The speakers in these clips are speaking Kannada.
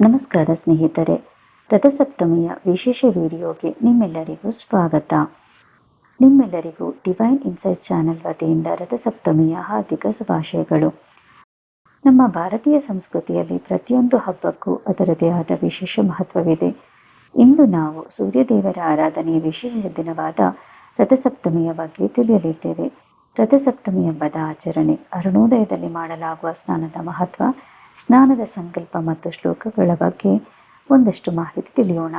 ನಮಸ್ಕಾರ ಸ್ನೇಹಿತರೆ, ರಥಸಪ್ತಮಿಯ ವಿಶೇಷ ವಿಡಿಯೋಗೆ ನಿಮ್ಮೆಲ್ಲರಿಗೂ ಸ್ವಾಗತ. ನಿಮ್ಮೆಲ್ಲರಿಗೂ ಡಿವೈನ್ ಇನ್ಸೈಟ್ ಚಾನೆಲ್ ವತಿಯಿಂದ ರಥಸಪ್ತಮಿಯ ಹಾರ್ದಿಕ ಶುಭಾಶಯಗಳು. ನಮ್ಮ ಭಾರತೀಯ ಸಂಸ್ಕೃತಿಯಲ್ಲಿ ಪ್ರತಿಯೊಂದು ಹಬ್ಬಕ್ಕೂ ಅದರದೇ ಆದ ವಿಶೇಷ ಮಹತ್ವವಿದೆ. ಇಂದು ನಾವು ಸೂರ್ಯದೇವರ ಆರಾಧನೆಯ ವಿಶೇಷ ದಿನವಾದ ರಥಸಪ್ತಮಿಯ ಬಗ್ಗೆ ತಿಳಿಯಲಿದ್ದೇವೆ. ರಥಸಪ್ತಮಿ ಹಬ್ಬದ ಆಚರಣೆ, ಅರುಣೋದಯದಲ್ಲಿ ಮಾಡಲಾಗುವ ಸ್ನಾನದ ಮಹತ್ವ, ಸ್ನಾನದ ಸಂಕಲ್ಪ ಮತ್ತು ಶ್ಲೋಕಗಳ ಬಗ್ಗೆ ಒಂದಷ್ಟು ಮಾಹಿತಿ ತಿಳಿಯೋಣ.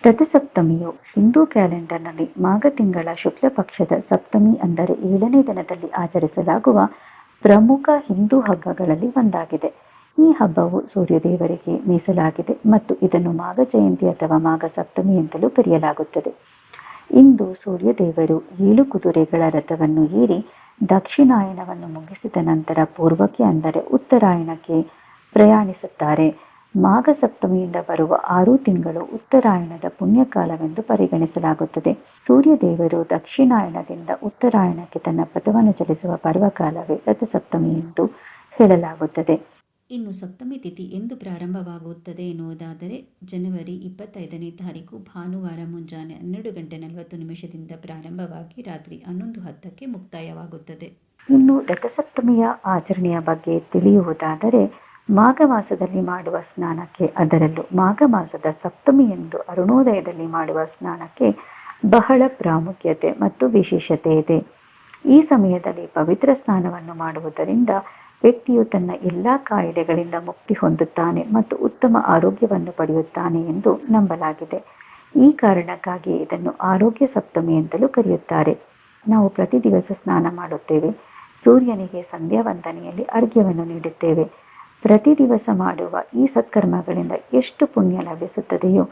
ರಥಸಪ್ತಮಿಯು ಹಿಂದೂ ಕ್ಯಾಲೆಂಡರ್ನಲ್ಲಿ ಮಾಘ ತಿಂಗಳ ಶುಕ್ಲ ಪಕ್ಷದ ಸಪ್ತಮಿ ಅಂದರೆ 7ನೇ ದಿನದಲ್ಲಿ ಆಚರಿಸಲಾಗುವ ಪ್ರಮುಖ ಹಿಂದೂ ಹಬ್ಬಗಳಲ್ಲಿ ಒಂದಾಗಿದೆ. ಈ ಹಬ್ಬವು ಸೂರ್ಯದೇವರಿಗೆ ಮೀಸಲಾಗಿದೆ ಮತ್ತು ಇದನ್ನು ಮಾಘ ಜಯಂತಿ ಅಥವಾ ಮಾಘ ಸಪ್ತಮಿ ಎಂತಲೂ ಕರೆಯಲಾಗುತ್ತದೆ. ಇಂದು ಸೂರ್ಯದೇವರು 7 ಕುದುರೆಗಳ ರಥವನ್ನು ಏರಿ ದಕ್ಷಿಣಾಯನವನ್ನು ಮುಗಿಸಿದ ನಂತರ ಪೂರ್ವಕ್ಕೆ ಅಂದರೆ ಉತ್ತರಾಯಣಕ್ಕೆ ಪ್ರಯಾಣಿಸುತ್ತಾರೆ. ಮಾಘ ಸಪ್ತಮಿಯಿಂದ ಬರುವ 6 ತಿಂಗಳು ಉತ್ತರಾಯಣದ ಪುಣ್ಯಕಾಲವೆಂದು ಪರಿಗಣಿಸಲಾಗುತ್ತದೆ. ಸೂರ್ಯದೇವರು ದಕ್ಷಿಣಾಯನದಿಂದ ಉತ್ತರಾಯಣಕ್ಕೆ ತನ್ನ ಪಥವನ್ನು ಚಲಿಸುವ ಪರ್ವಕಾಲವೇ ರಥಸಪ್ತಮಿ ಎಂದು ಹೇಳಲಾಗುತ್ತದೆ. ಇನ್ನು ಸಪ್ತಮಿ ತಿಥಿ ಎಂದು ಪ್ರಾರಂಭವಾಗುತ್ತದೆ ಎನ್ನುವುದಾದರೆ ಜನವರಿ 25ನೇ ತಾರೀಕು ಭಾನುವಾರ ಮುಂಜಾನೆ 12:40 ಪ್ರಾರಂಭವಾಗಿ ರಾತ್ರಿ 11:10ಕ್ಕೆ ಮುಕ್ತಾಯವಾಗುತ್ತದೆ. ಇನ್ನು ರಥಸಪ್ತಮಿಯ ಆಚರಣೆಯ ಬಗ್ಗೆ ತಿಳಿಯುವುದಾದರೆ, ಮಾಘ ಮಾಸದಲ್ಲಿ ಮಾಡುವ ಸ್ನಾನಕ್ಕೆ, ಅದರಲ್ಲೂ ಮಾಘ ಮಾಸದ ಸಪ್ತಮಿ ಎಂದು ಅರುಣೋದಯದಲ್ಲಿ ಮಾಡುವ ಸ್ನಾನಕ್ಕೆ ಬಹಳ ಪ್ರಾಮುಖ್ಯತೆ ಮತ್ತು ವಿಶೇಷತೆ ಇದೆ. ಈ ಸಮಯದಲ್ಲಿ ಪವಿತ್ರ ಸ್ನಾನವನ್ನು ಮಾಡುವುದರಿಂದ ವ್ಯಕ್ತಿಯು ತನ್ನ ಎಲ್ಲಾ ಕಾಯಿಲೆಗಳಿಂದ ಮುಕ್ತಿ ಹೊಂದುತ್ತಾನೆ ಮತ್ತು ಉತ್ತಮ ಆರೋಗ್ಯವನ್ನು ಪಡೆಯುತ್ತಾನೆ ಎಂದು ನಂಬಲಾಗಿದೆ. ಈ ಕಾರಣಕ್ಕಾಗಿ ಇದನ್ನು ಆರೋಗ್ಯ ಸಪ್ತಮಿ ಎಂತಲೂ ಕರೆಯುತ್ತಾರೆ. ನಾವು ಪ್ರತಿ ದಿವಸ ಸ್ನಾನ ಮಾಡುತ್ತೇವೆ. ಸೂರ್ಯನಿಗೆ ಸಂಧ್ಯಾ ವಂದನೆಯಲ್ಲಿ ಅರ್ಘ್ಯವನ್ನು ನೀಡುತ್ತೇವೆ. ಪ್ರತಿ ದಿವಸ ಮಾಡುವ ಈ ಸತ್ಕರ್ಮಗಳಿಂದ ಎಷ್ಟು ಪುಣ್ಯ ಲಭಿಸುತ್ತದೆಯೋ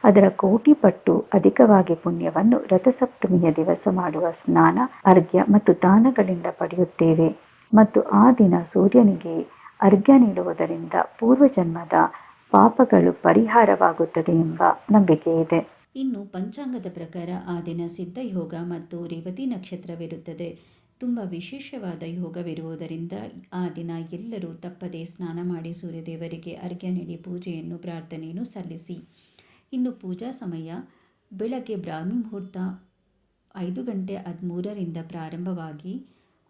ಅದರ ಕೋಟಿ ಪಟ್ಟು ಅಧಿಕವಾಗಿ ಪುಣ್ಯವನ್ನು ರಥಸಪ್ತಮಿಯ ದಿವಸ ಮಾಡುವ ಸ್ನಾನ, ಅರ್ಘ್ಯ ಮತ್ತು ದಾನಗಳಿಂದ ಪಡೆಯುತ್ತೇವೆ ಮತ್ತು ಆ ದಿನ ಸೂರ್ಯನಿಗೆ ಅರ್ಘ್ಯ ನೀಡುವುದರಿಂದ ಪೂರ್ವಜನ್ಮದ ಪಾಪಗಳು ಪರಿಹಾರವಾಗುತ್ತದೆ ಎಂಬ ನಂಬಿಕೆ ಇದೆ. ಇನ್ನು ಪಂಚಾಂಗದ ಪ್ರಕಾರ ಆ ದಿನ ಸಿದ್ಧ ಯೋಗ ಮತ್ತು ರೇವತಿ ನಕ್ಷತ್ರವಿರುತ್ತದೆ. ತುಂಬ ವಿಶೇಷವಾದ ಯೋಗವಿರುವುದರಿಂದ ಆ ದಿನ ಎಲ್ಲರೂ ತಪ್ಪದೇ ಸ್ನಾನ ಮಾಡಿ ಸೂರ್ಯದೇವರಿಗೆ ಅರ್ಘ್ಯ ನೀಡಿ ಪೂಜೆಯನ್ನು ಪ್ರಾರ್ಥನೆಯನ್ನು ಸಲ್ಲಿಸಿ. ಇನ್ನು ಪೂಜಾ ಸಮಯ ಬೆಳಗ್ಗೆ ಬ್ರಾಹ್ಮಿ ಮುಹೂರ್ತ 5:13 ಪ್ರಾರಂಭವಾಗಿ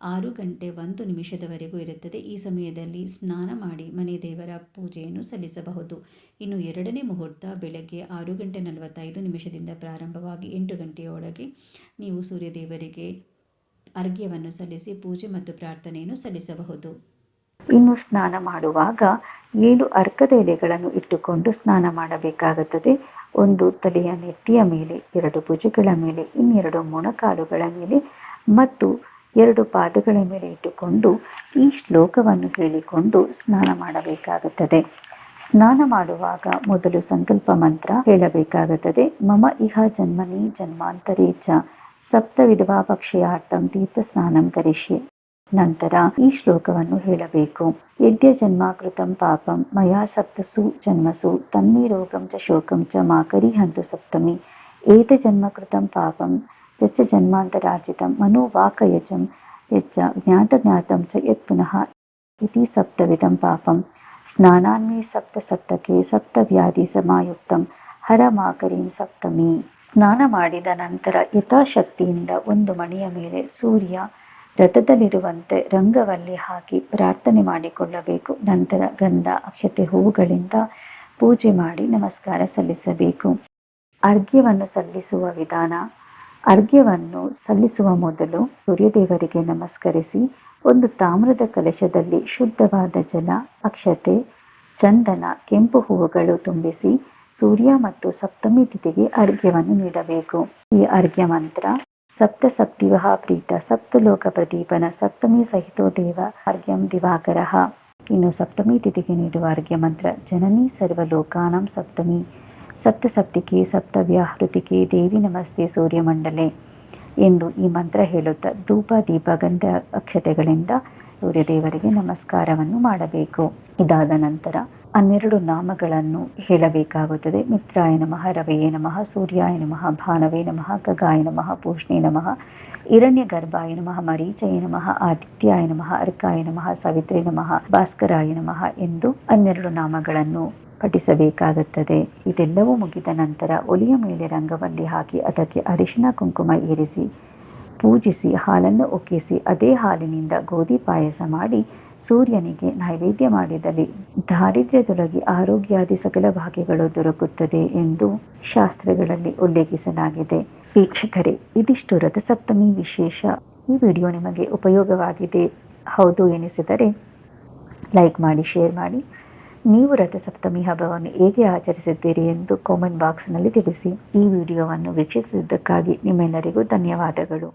6:01 ಇರುತ್ತದೆ. ಈ ಸಮಯದಲ್ಲಿ ಸ್ನಾನ ಮಾಡಿ ಮನೆ ದೇವರ ಪೂಜೆಯನ್ನು ಸಲ್ಲಿಸಬಹುದು. ಇನ್ನು 2ನೇ ಮುಹೂರ್ತ ಬೆಳಗ್ಗೆ 6:45 ಪ್ರಾರಂಭವಾಗಿ 8 ಗಂಟೆಯೊಳಗೆ ನೀವು ಸೂರ್ಯದೇವರಿಗೆ ಅರ್ಘ್ಯವನ್ನು ಸಲ್ಲಿಸಿ ಪೂಜೆ ಮತ್ತು ಪ್ರಾರ್ಥನೆಯನ್ನು ಸಲ್ಲಿಸಬಹುದು. ಇನ್ನು ಸ್ನಾನ ಮಾಡುವಾಗ 7 ಅರ್ಕದ ಎಲೆಗಳನ್ನು ಇಟ್ಟುಕೊಂಡು ಸ್ನಾನ ಮಾಡಬೇಕಾಗುತ್ತದೆ. ಒಂದು ತಲೆಯ ನೆತ್ತಿಯ ಮೇಲೆ, 2 ಭುಜಗಳ ಮೇಲೆ, ಇನ್ನೆರಡು ಮೊಣಕಾಲುಗಳ ಮೇಲೆ ಮತ್ತು 2 ಪಾದಗಳ ಮೇಲೆ ಇಟ್ಟುಕೊಂಡು ಈ ಶ್ಲೋಕವನ್ನು ಹೇಳಿಕೊಂಡು ಸ್ನಾನ ಮಾಡಬೇಕಾಗುತ್ತದೆ. ಸ್ನಾನ ಮಾಡುವಾಗ ಮೊದಲು ಸಂಕಲ್ಪ ಮಂತ್ರ ಹೇಳಬೇಕಾಗುತ್ತದೆ. ಮಮ ಇಹ ಜನ್ಮನಿ ಜನ್ಮಾಂತರೇ ಚ ಸಪ್ತ ವಿಧವಾ ಪಕ್ಷಯಾರ್ಥಂ ತೀರ್ಥ ಸ್ನಾನಂ ಕರಿಷ್ಯೆ. ನಂತರ ಈ ಶ್ಲೋಕವನ್ನು ಹೇಳಬೇಕು. ಯದ್ಯ ಜನ್ಮಾಕೃತಂ ಪಾಪಂ ಮಯಾ ಸಪ್ತಸು ಜನ್ಮಸು ತನ್ಮೇ ರೋಗಂ ಚ ಶೋಕಂ ಚ ಮಾಕರಿಹಂತು ಸಪ್ತಮಿ ಏತ ಜನ್ಮಕೃತಂ ಪಾಪಂ ಯಚ್ಚ ಜನ್ಮಾಂತರಾರ್ಜಿತಂ ಮನೋವಾಕಯಜಂ ಯಚ್ಚ ಜ್ಞಾತಜ್ಞಾತಂ ಚ ಯತ್ ಪುನಃ ಇತಿ ಸಪ್ತವಿಧಂ ಪಾಪಂ ಸ್ನಾನಾನ್ಮೇ ಸಪ್ತ ಸಪ್ತಕೆ ಸಪ್ತ ವ್ಯಾಧಿ ಸಮಾಯುಕ್ತಂ ಹರ ಮಾಕರೀಂ ಸಪ್ತಮಿ. ಸ್ನಾನ ಮಾಡಿದ ನಂತರ ಯಥಾಶಕ್ತಿಯಿಂದ ಒಂದು ಮಣೆಯ ಮೇಲೆ ಸೂರ್ಯ ರಥದಲ್ಲಿರುವಂತೆ ರಂಗವಲ್ಲಿ ಹಾಕಿ ಪ್ರಾರ್ಥನೆ ಮಾಡಿಕೊಳ್ಳಬೇಕು. ನಂತರ ಗಂಧ, ಅಕ್ಷತೆ, ಹೂವುಗಳಿಂದ ಪೂಜೆ ಮಾಡಿ ನಮಸ್ಕಾರ ಸಲ್ಲಿಸಬೇಕು. ಅರ್ಘ್ಯವನ್ನು ಸಲ್ಲಿಸುವ ವಿಧಾನ. ಅರ್ಘ್ಯವನ್ನು ಸಲ್ಲಿಸುವ ಮೊದಲು ಸೂರ್ಯದೇವರಿಗೆ ನಮಸ್ಕರಿಸಿ ಒಂದು ತಾಮ್ರದ ಕಲಶದಲ್ಲಿ ಶುದ್ಧವಾದ ಜಲ, ಅಕ್ಷತೆ, ಚಂದನ, ಕೆಂಪು ಹೂವುಗಳು ತುಂಬಿಸಿ ಸೂರ್ಯ ಮತ್ತು ಸಪ್ತಮಿ ತಿಥಿಗೆ ಅರ್ಘ್ಯವನ್ನು ನೀಡಬೇಕು. ಈ ಅರ್ಘ್ಯ ಮಂತ್ರ ಸಪ್ತ ಸಪ್ತಿವಃ ಪ್ರೀತ ಸಪ್ತಲೋಕ ಪ್ರದೀಪನ ಸಪ್ತಮಿ ಸಹಿತೋ ದೇವ ಅರ್ಘ್ಯಂ ದಿವಾಕರಃ. ಇನ್ನು ಸಪ್ತಮಿ ತಿಥಿಗೆ ನೀಡುವ ಅರ್ಘ್ಯ ಮಂತ್ರ ಜನನಿ ಸರ್ವಲೋಕಾನಾಂ ಸಪ್ತಮಿ ಸಪ್ತ ಸಪ್ತಿಕೆ ಸಪ್ತವ್ಯಾಹೃತಿಕೆ ದೇವಿ ನಮಸ್ತೆ ಸೂರ್ಯಮಂಡಲೆ ಎಂದು ಈ ಮಂತ್ರ ಹೇಳುತ್ತಾ ಧೂಪ, ದೀಪ, ಗಂಧ, ಅಕ್ಷತೆಗಳಿಂದ ಸೂರ್ಯದೇವರಿಗೆ ನಮಸ್ಕಾರವನ್ನು ಮಾಡಬೇಕು. ಇದಾದ ನಂತರ 12 ನಾಮಗಳನ್ನು ಹೇಳಬೇಕಾಗುತ್ತದೆ. ಮಿತ್ರಾಯ ನಮಃ, ರವಯೇ ನಮಃ, ಸೂರ್ಯಾಯ ನಮಃ, ಭಾನವೇ ನಮಃ, ಖಗಾಯ ನಮಃ, ಪೂಷ್ಣೇ ನಮಃ, ಹಿರಣ್ಯ ಗರ್ಭಾಯ ನಮಃ, ಮರೀಚಯ ನಮಃ, ಆದಿತ್ಯಾಯ ನಮಃ, ಅರ್ಕಾಯ ನಮಃ, ಸಾವಿತ್ರೇ ನಮಃ, ಭಾಸ್ಕರಾಯ ನಮಃ ಎಂದು 12 ನಾಮಗಳನ್ನು ಪಠಿಸಬೇಕಾಗುತ್ತದೆ. ಇದೆಲ್ಲವೂ ಮುಗಿದ ನಂತರ ಒಲೆಯ ಮೇಲೆ ರಂಗವಲ್ಲಿ ಹಾಕಿ ಅದಕ್ಕೆ ಅರಿಶಿನ ಕುಂಕುಮ ಇರಿಸಿ ಪೂಜಿಸಿ ಹಾಲನ್ನು ಉಕ್ಕಿಸಿ ಅದೇ ಹಾಲಿನಿಂದ ಗೋಧಿ ಪಾಯಸ ಮಾಡಿ ಸೂರ್ಯನಿಗೆ ನೈವೇದ್ಯ ಮಾಡಿದಲ್ಲಿ ದಾರಿದ್ರ್ಯದೊಳಗೆ ಆರೋಗ್ಯಾದಿ ಸಕಲ ಭಾಗ್ಯಗಳು ದೊರಕುತ್ತದೆ ಎಂದು ಶಾಸ್ತ್ರಗಳಲ್ಲಿ ಉಲ್ಲೇಖಿಸಲಾಗಿದೆ. ವೀಕ್ಷಕರೇ, ಇದಿಷ್ಟು ರಥಸಪ್ತಮಿ ವಿಶೇಷ. ಈ ವಿಡಿಯೋ ನಿಮಗೆ ಉಪಯೋಗವಾಗಿದೆ ಹೌದು ಎನಿಸಿದರೆ ಲೈಕ್ ಮಾಡಿ, ಶೇರ್ ಮಾಡಿ. ನೀವು ರಥಸಪ್ತಮಿ ಹಬ್ಬವನ್ನು ಹೇಗೆ ಆಚರಿಸಿದ್ದೀರಿ ಎಂದು ಕಾಮೆಂಟ್ ಬಾಕ್ಸ್ನಲ್ಲಿ ತಿಳಿಸಿ. ಈ ವಿಡಿಯೋವನ್ನು ವೀಕ್ಷಿಸಿದ್ದಕ್ಕಾಗಿ ನಿಮ್ಮೆಲ್ಲರಿಗೂ ಧನ್ಯವಾದಗಳು.